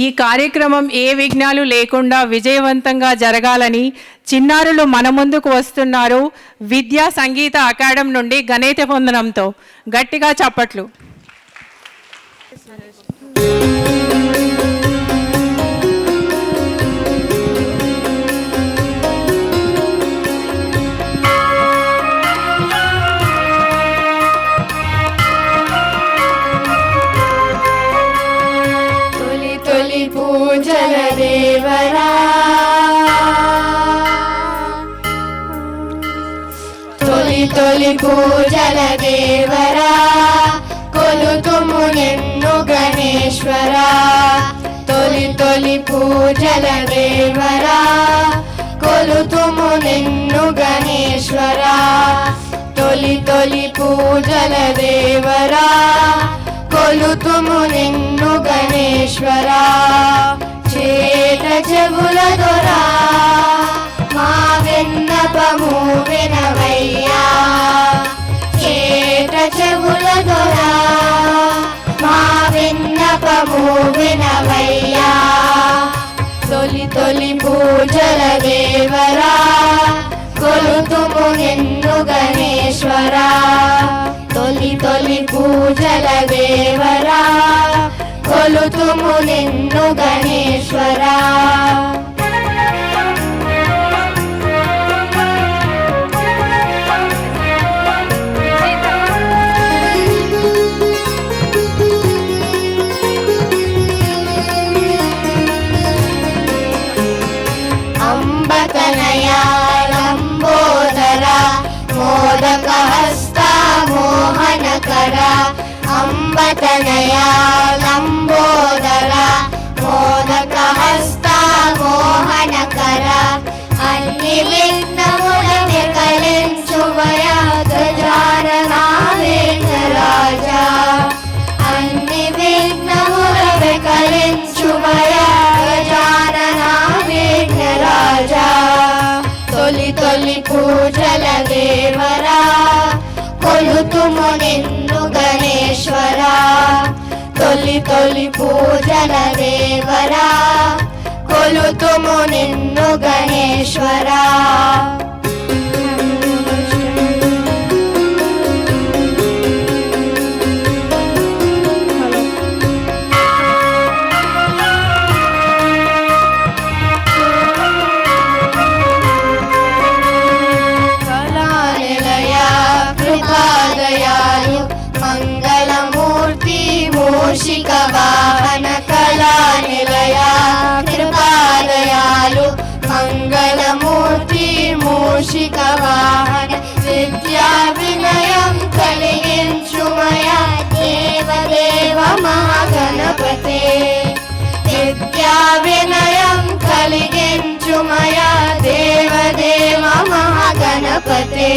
ఈ కార్యక్రమం ఏ విఘ్నాలు లేకుండా విజయవంతంగా జరగాలని చిన్నారులు మన ముందుకు వస్తున్నారు. విద్యా సంగీత అకాడమీ నుండి గణేత వందనంతో గట్టిగా చప్పట్లు. పూజల దేవరా తొలి పూజల దేవరా కొలుతుము నిన్ను గణేశ్వరా. తొలి పూజల దేవరా కొలుతుము నిన్ను గణేశ్వరా. తొలి పూజల దేవరా కొలుతుము నిన్ను గణేశ్వరా. చేట చెవుల దొరా మా విన్నపము వినవయ్యా. చేట చెవుల దొరా మా విన్నపము వినవయ్యా. తొలి పూజల దేవరా కొలుతుము నిన్ను గణేశ్వరా. తొలి పూజల దేవరా కొలుతుము నిన్ను గణేశ్వరా. అంబతనయా లంబోదర మోదక హస్త మోహనకర. అంబతనయా లంబోదర మోదక హస్త మోహనకర. అన్ని విఘ్నములను కలించుమయా గజానన విఘ్నరాజా. అన్ని విఘ్నములను కలించుమయా గజానన విఘ్నరాజా. తొలి పూజల దేవరా కొలుతుము నిన్ను గణేశ్వరా. తొలి పూజల దేవరా కొలుతుము నిన్ను గణేశ్వరా. కృపాదయాలు మంగళమూర్తి మూషిక వాహన కళా నిలయ. కృపాదయాలు మంగళమూర్తి మూషిక వాహన. విద్యా వినయం కలిగించుమయా దేవదేవ మహాగణపతే. విద్యా వినయం కలిగించుమయా దేవదేవ మహాగణపతే.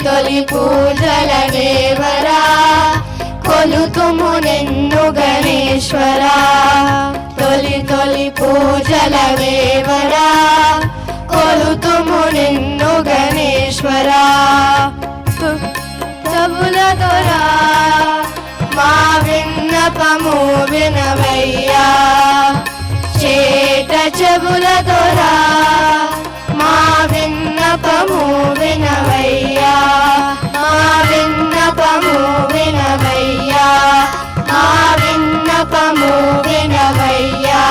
తొలి పూజల దేవరా కొలుతుము నిన్ను గణేశ్వరా. తొలి పూజల దేవరా కొలుతుము నిన్ను గణేశ్వరా. చెవుల దొరా మా విన్నపము వినవయ్యా. చేట చెవుల దొరా మా విన్నపము వినవయ్యా. మా విన్నపము వినవయ్యా. మా విన్నపము వినవయ్యా.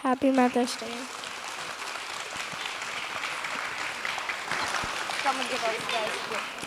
Happy mother's day.